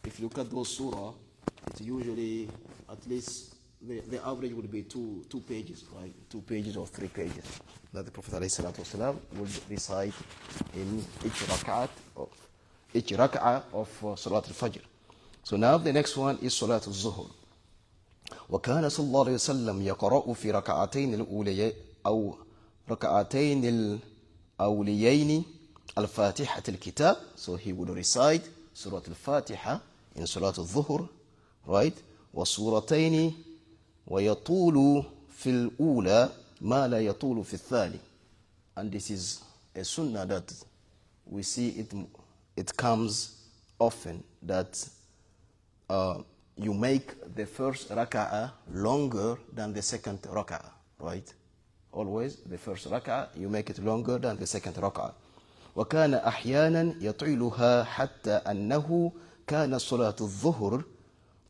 if you look at those surah, it's usually at least the average would be two pages, right? 2 pages or 3 pages that the Prophet ﷺ would recite in each rak'ah of Salat al-Fajr. So now the next one is Salat al-Zuhr. وكان صلى الله عليه وسلم يقرأ في ركعتين الأوليين أو ركعتين الأوليين الفاتحة الكتاب. So he would recite Surah al-Fatiha in Salat al-Zuhr, right? وسورتين ويطول في الأولى ما لا يطول في الثاني. And this is a sunnah that we see it comes often, that you make the first raka'ah longer than the second raka'ah, right? Always the first raka'ah you make it longer than the second raka'ah. وكان أحيانا يطيلها حتى أنه كان صلاة الظهر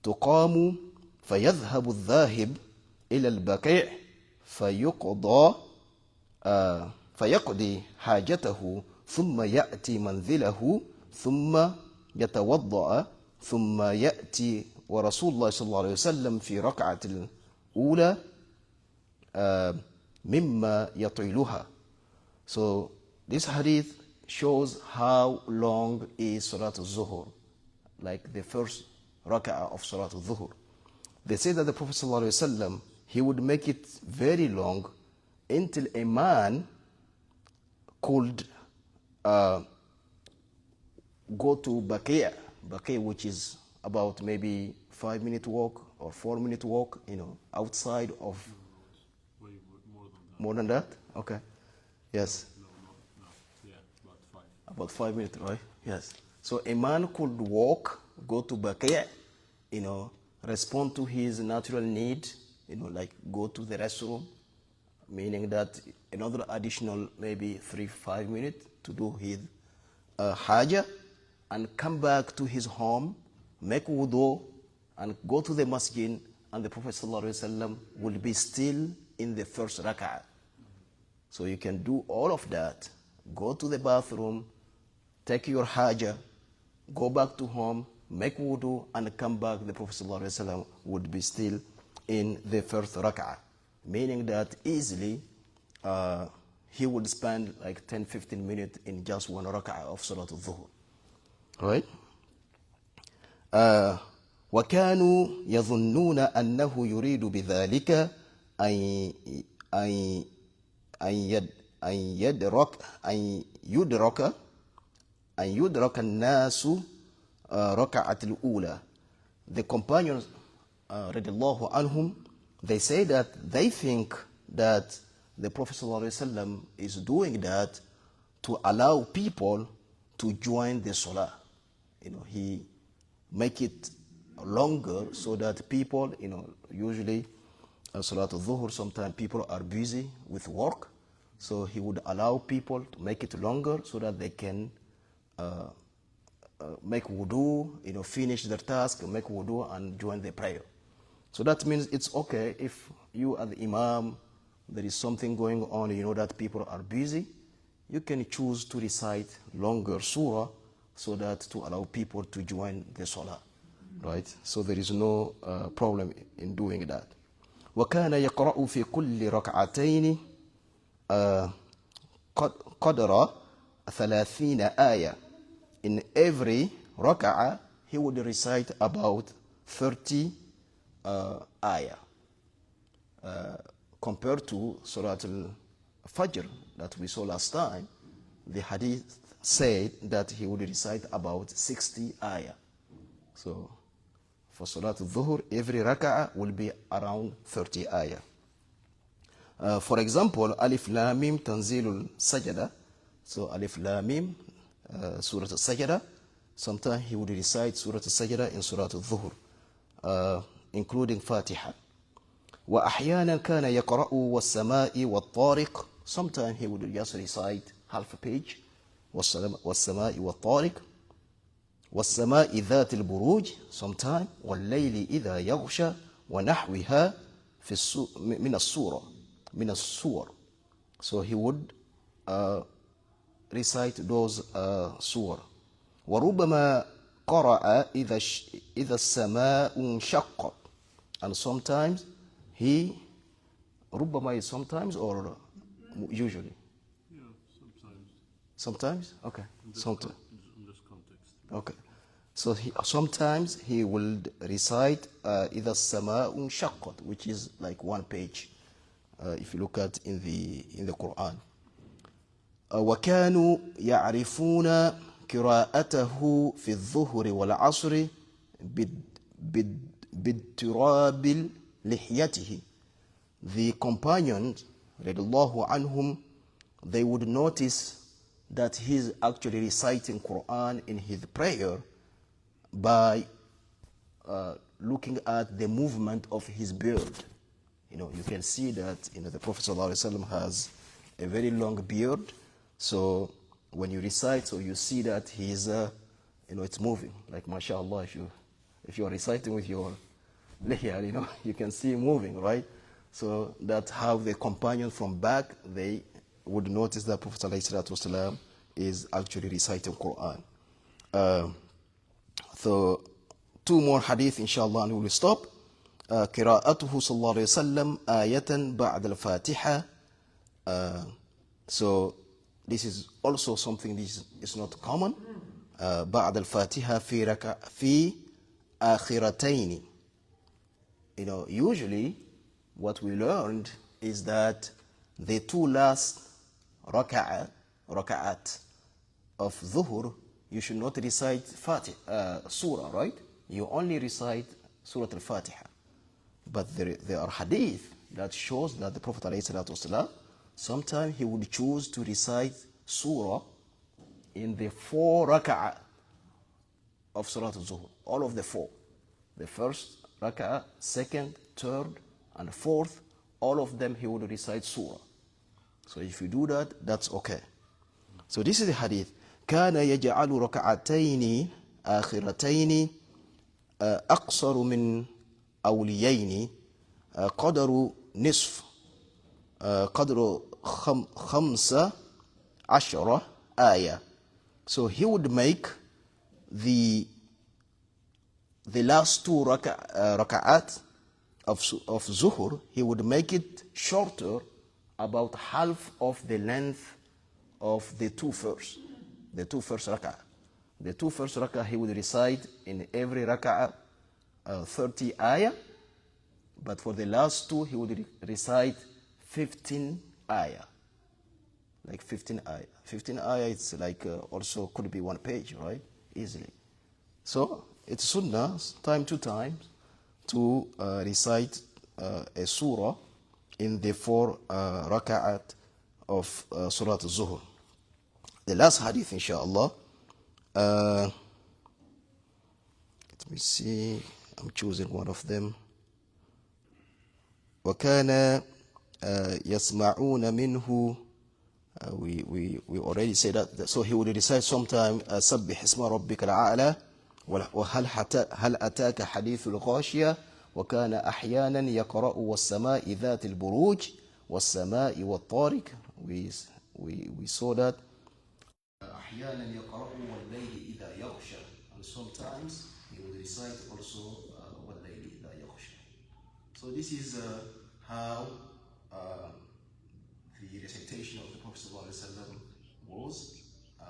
تقام فيذهب الذاهب إلى البقيع فيقضي حاجته ثم يأتي منزله ثم يتوضأ ثم يأتي ورسول الله صلى الله عليه وسلم في ركعة الأولى مما يطيلها. So this hadith shows how long is Salat al-Zuhr, like the first raka'ah of Salat al-Zuhr. They say that the Prophet sallallahu alaihi wasallam, he would make it very long until a man could go to Bakr, which is about maybe 5-minute walk or 4-minute walk, outside of. Way more than that. Okay. Yes. No. Yeah, about 5 minutes, right? Yes. So a man could walk, go to Bakr, respond to his natural need, like go to the restroom, meaning that another additional maybe 3-5 minutes to do his haja, and come back to his home, make wudu, and go to the masjid, and the Prophet ﷺ will be still in the first rak'ah. So you can do all of that, go to the bathroom, take your haja, go back to home, make wudu, and come back. The Prophet ﷺ would be still in the first rak'ah, meaning that easily he would spend like 10-15 minutes in just one rak'ah of Salat al-Dhuhr. Right? وكانوا يظنون أنه يريد بذلك أن يدرك الناس ركعة الأولى. The companions radiallahu anhum, they say that they think that the Prophet ﷺ is doing that to allow people to join the salah. He make it longer so that people, usually Salat al-Dhuhr, sometimes people are busy with work, so he would allow people to make it longer so that they can make wudu, finish their task, make wudu and join the prayer. So that means it's okay if you are the imam, there is something going on, that people are busy, you can choose to recite longer surah so that to allow people to join the salah, right? So there is no problem in doing that. وكان يقرأ في كل ركعتين قدر 30 آية. In every raka'ah, he would recite about 30 ayah. Compared to Salat al-Fajr that we saw last time, the hadith said that he would recite about 60 ayah. So for Salat al-Dhuhr, every raka'ah will be around 30 ayah. For example, Alif Lam Mim Tanzilul Sajda. So Alif Lam Mim, Surah al-Sajda. Sometimes he would recite Surah al-Sajda in Surah al-Dhuhr, including Fatiha. وأحيانا كان يقرأ والسماء والطارق. Sometimes he would just recite half a page. والسماء والطارق. والسماء ذات البروج. Sometimes والليل إذا يغشى ونحوها في من السور. So he would recite those surah. وربما قرأ إذا السماء انشقت. And sometimes he ربما is sometimes or usually. Yeah, sometimes. Sometimes? Okay. Sometimes. In this context. Okay. So sometimes he will recite إذا السماء انشقت, which is like one page. If you look at in the Quran. وكانوا يعرفون قراءته في الظهر والعصر باضطراب لحيته. The companions رضي الله عنهم, they would notice that he's actually reciting Quran in his prayer by looking at the movement of his beard. You can see that the Prophet ﷺ has a very long beard. So when you recite, so you see that he's, it's moving. Like mashallah, if you are reciting with your lihya, you can see him moving, right? So that's how the companions from back, they would notice that Prophet ﷺ is actually reciting Quran. So two more hadith inshallah and we will stop. قراءته صلى الله عليه وسلم آية بعد الفاتحة. So this is also something this is not common. بعد الفاتحة في آخرتين. Usually what we learned is that the two last raka'at of dhuhr, you should not recite surah, right? You only recite Surah Al-Fatiha. But there are hadith that shows that the Prophet ﷺ, sometimes he would choose to recite surah in the 4 raka'ah of Surah Al-Zuhr. All of the 4. The first raka'ah, second, third, and fourth, all of them he would recite surah. So if you do that, that's okay. So this is the hadith. كان يجعل ركعتين آخرتين أقصر من أوليين قدر نصف قدر 15 آية. So he would make the last 2 raka'at of Zuhur, he would make it shorter, about half of the length of the 2 first. The 2 first raka'ah. The 2 first raka'ah he would recite in every raka'ah 30 ayah, but for the last 2 he would recite 15 ayah. Like 15 ayah. 15 ayah, it's like also could be 1 page, right? Easily. So it's sunnah, time to time, to recite a surah in the 4 raka'at of Surah Al-Zuhr. The last hadith, inshallah. Let me see. I'm choosing one of them. وَكَانَ يَسْمَعُونَ مِنْهُ. We already said that. So he would recite sometime سَبِّحِ اسْمَ رَبِّكَ الْأَعْلَى وَهَلْ أَتَاكَ حَدِيثُ الْغَاشِيَةِ وَكَانَ أَحْيَانًا يَقْرَأُ وَالسَّمَاءِ ذَاتِ الْبُرُوجِ وَالسَّمَاءِ وَالطَّارِقِ. We saw that. أحيانا يقرأ والليل إذا يغشى. And sometimes he would recite also والليل إذا يغشى. So this is how the recitation of the Prophet ﷺ was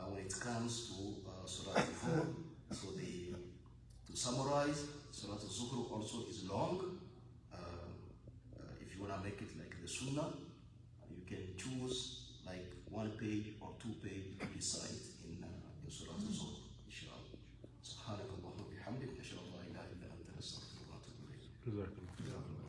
when it comes to Surah Al-Zuhr. So to summarize, Surah Al-Zuhr also is long. If you want to make it like the Sunnah, you can choose like 1 page or 2 page to recite in Surah Al-Zuhr, inshallah. سبحانك اللهم وبحمدك نشهد ان لا اله الا انت نستغفرك ونتوب اليك. جزاك الله.